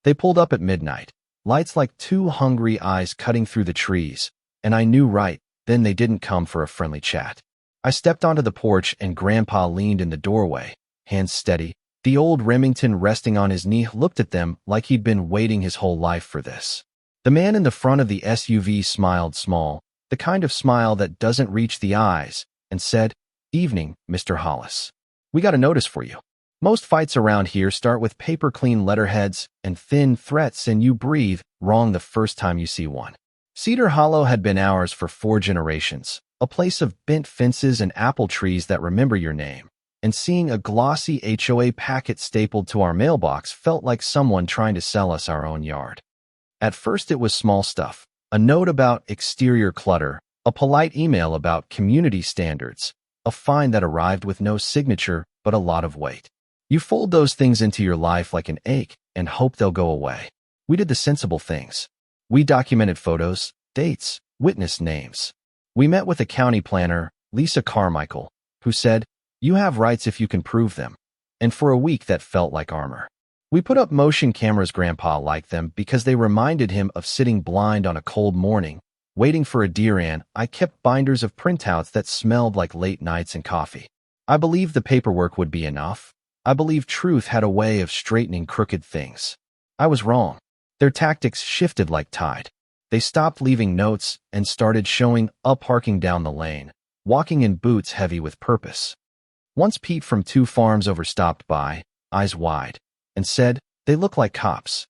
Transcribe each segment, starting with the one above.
They pulled up at midnight, lights like two hungry eyes cutting through the trees, and I knew right then they didn't come for a friendly chat. I stepped onto the porch and Grandpa leaned in the doorway, hands steady. The old Remington resting on his knee looked at them like he'd been waiting his whole life for this. The man in the front of the SUV smiled small, the kind of smile that doesn't reach the eyes, and said, "Evening, Mr. Hollis. We got a notice for you. Most fights around here start with paper-clean letterheads and thin threats, and you breathe wrong the first time you see one." Cedar Hollow had been ours for 4 generations, a place of bent fences and apple trees that remember your name. And seeing a glossy HOA packet stapled to our mailbox felt like someone trying to sell us our own yard. At first it was small stuff, a note about exterior clutter, a polite email about community standards, a fine that arrived with no signature but a lot of weight. You fold those things into your life like an ache and hope they'll go away. We did the sensible things. We documented photos, dates, witness names. We met with a county planner, Lisa Carmichael, who said, "You have rights if you can prove them." And for a week that felt like armor. We put up motion cameras. Grandpa liked them because they reminded him of sitting blind on a cold morning, waiting for a deer, and I kept binders of printouts that smelled like late nights and coffee. I believed the paperwork would be enough. I believed truth had a way of straightening crooked things. I was wrong. Their tactics shifted like tide. They stopped leaving notes and started showing up, parking down the lane, walking in boots heavy with purpose. Once Pete from 2 farms over stopped by, eyes wide, and said, "They look like cops."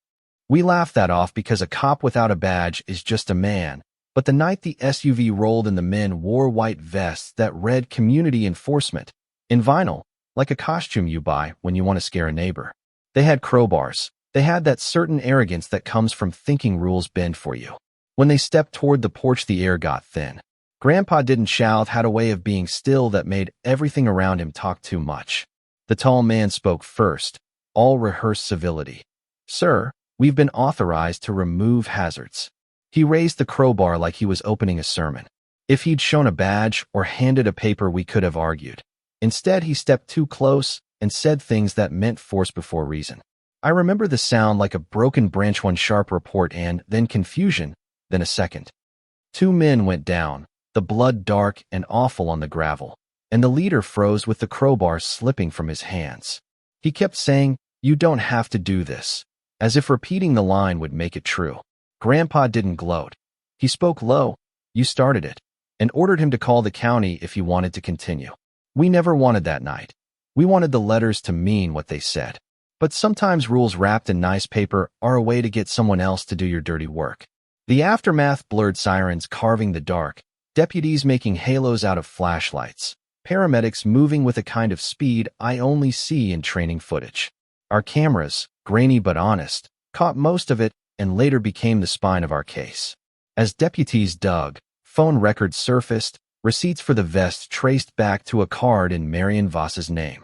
We laughed that off because a cop without a badge is just a man, but the night the SUV rolled in, the men wore white vests that read "Community Enforcement" in vinyl, like a costume you buy when you want to scare a neighbor. They had crowbars. They had that certain arrogance that comes from thinking rules bend for you. When they stepped toward the porch, the air got thin. Grandpa didn't shout, had a way of being still that made everything around him talk too much. The tall man spoke first, all rehearsed civility. "Sir, we've been authorized to remove hazards." He raised the crowbar like he was opening a sermon. If he'd shown a badge or handed a paper, we could have argued. Instead, he stepped too close and said things that meant force before reason. I remember the sound like a broken branch, one sharp report and then confusion, then a second. 2 men went down, the blood dark and awful on the gravel, and the leader froze with the crowbar slipping from his hands. He kept saying, "You don't have to do this," as if repeating the line would make it true. Grandpa didn't gloat. He spoke low, "You started it," and ordered him to call the county if he wanted to continue. We never wanted that night. We wanted the letters to mean what they said. But sometimes rules wrapped in nice paper are a way to get someone else to do your dirty work. The aftermath: blurred sirens carving the dark, deputies making halos out of flashlights, paramedics moving with a kind of speed I only see in training footage. Our cameras, grainy but honest, caught most of it and later became the spine of our case. As deputies dug, phone records surfaced, receipts for the vest traced back to a card in Marion Voss's name.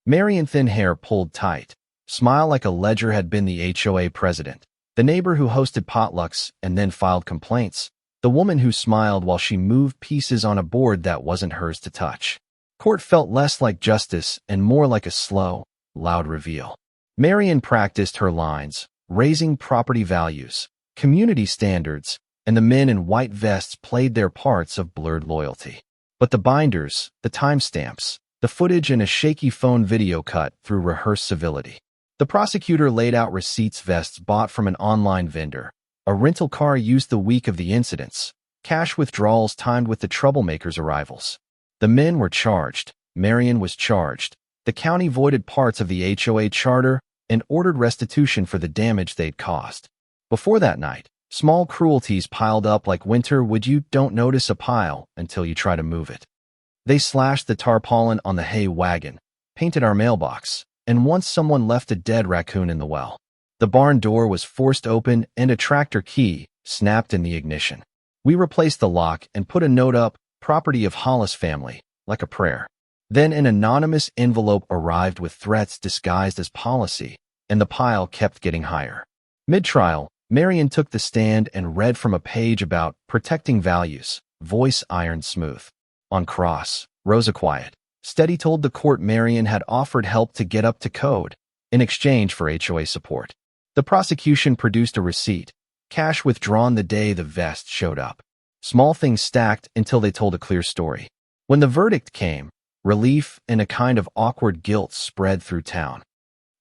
Marion, thin hair pulled tight, smile like a ledger, had been the HOA president, the neighbor who hosted potlucks and then filed complaints, the woman who smiled while she moved pieces on a board that wasn't hers to touch. Court felt less like justice and more like a slow, loud reveal. Marion practiced her lines, raising property values, community standards, and the men in white vests played their parts of blurred loyalty. But the binders, the timestamps, the footage, and a shaky phone video cut through rehearsed civility. The prosecutor laid out receipts: vests bought from an online vendor, a rental car used the week of the incidents, cash withdrawals timed with the troublemakers' arrivals. The men were charged. Marion was charged. The county voided parts of the HOA charter and ordered restitution for the damage they'd caused. Before that night, small cruelties piled up like winter wood. You don't notice a pile until you try to move it. They slashed the tarpaulin on the hay wagon, painted our mailbox, and once someone left a dead raccoon in the well. The barn door was forced open and a tractor key snapped in the ignition. We replaced the lock and put a note up, "Property of Hollis family," like a prayer. Then an anonymous envelope arrived with threats disguised as policy, and the pile kept getting higher. Mid-trial, Marion took the stand and read from a page about protecting values, voice iron smooth. On cross, Rosa quiet, steady told the court Marion had offered help to get up to code in exchange for HOA support. The prosecution produced a receipt, cash withdrawn the day the vest showed up. Small things stacked until they told a clear story. When the verdict came, relief and a kind of awkward guilt spread through town.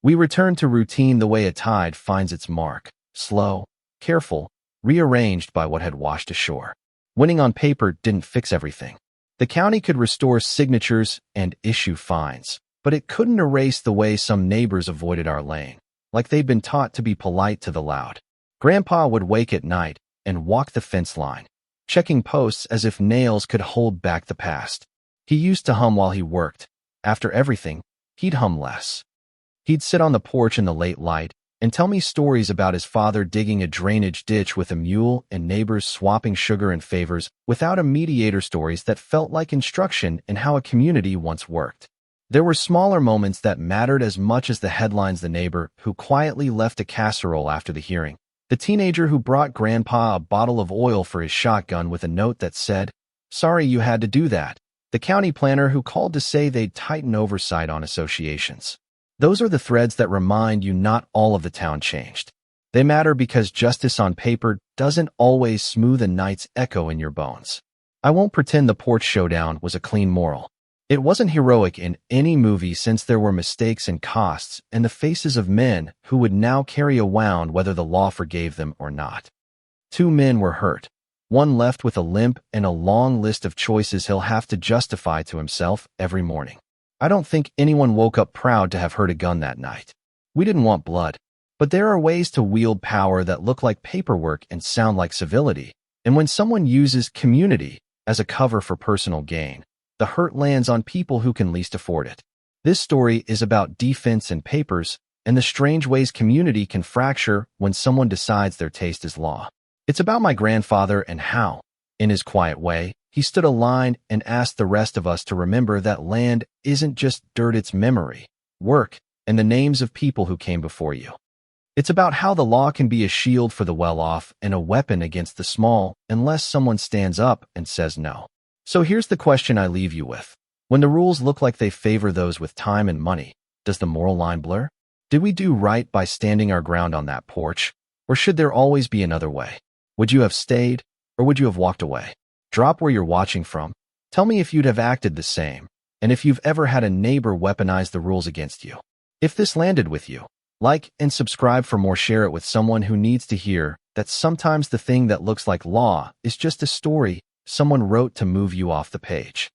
We returned to routine the way a tide finds its mark, slow, careful, rearranged by what had washed ashore. Winning on paper didn't fix everything. The county could restore signatures and issue fines, but it couldn't erase the way some neighbors avoided our lane, like they'd been taught to be polite to the loud. Grandpa would wake at night and walk the fence line, checking posts as if nails could hold back the past. He used to hum while he worked. After everything, he'd hum less. He'd sit on the porch in the late light and tell me stories about his father digging a drainage ditch with a mule and neighbors swapping sugar and favors without a mediator, stories that felt like instruction in how a community once worked. There were smaller moments that mattered as much as the headlines: the neighbor who quietly left a casserole after the hearing, the teenager who brought Grandpa a bottle of oil for his shotgun with a note that said, "Sorry you had to do that," the county planner who called to say they'd tighten oversight on associations. Those are the threads that remind you not all of the town changed. They matter because justice on paper doesn't always smooth a night's echo in your bones. I won't pretend the porch showdown was a clean moral. It wasn't heroic in any movie, since there were mistakes and costs and the faces of men who would now carry a wound whether the law forgave them or not. 2 men were hurt, one left with a limp and a long list of choices he'll have to justify to himself every morning. I don't think anyone woke up proud to have heard a gun that night. We didn't want blood, but there are ways to wield power that look like paperwork and sound like civility. And when someone uses community as a cover for personal gain, the hurt lands on people who can least afford it. This story is about defense and papers and the strange ways community can fracture when someone decides their taste is law. It's about my grandfather and how, in his quiet way, he stood aligned and asked the rest of us to remember that land isn't just dirt, it's memory, work, and the names of people who came before you. It's about how the law can be a shield for the well-off and a weapon against the small unless someone stands up and says no. So here's the question I leave you with. When the rules look like they favor those with time and money, does the moral line blur? Did we do right by standing our ground on that porch? Or should there always be another way? Would you have stayed, or would you have walked away? Drop where you're watching from. Tell me if you'd have acted the same, and if you've ever had a neighbor weaponize the rules against you. If this landed with you, like and subscribe for more. Share it with someone who needs to hear that sometimes the thing that looks like law is just a story someone wrote to move you off the page.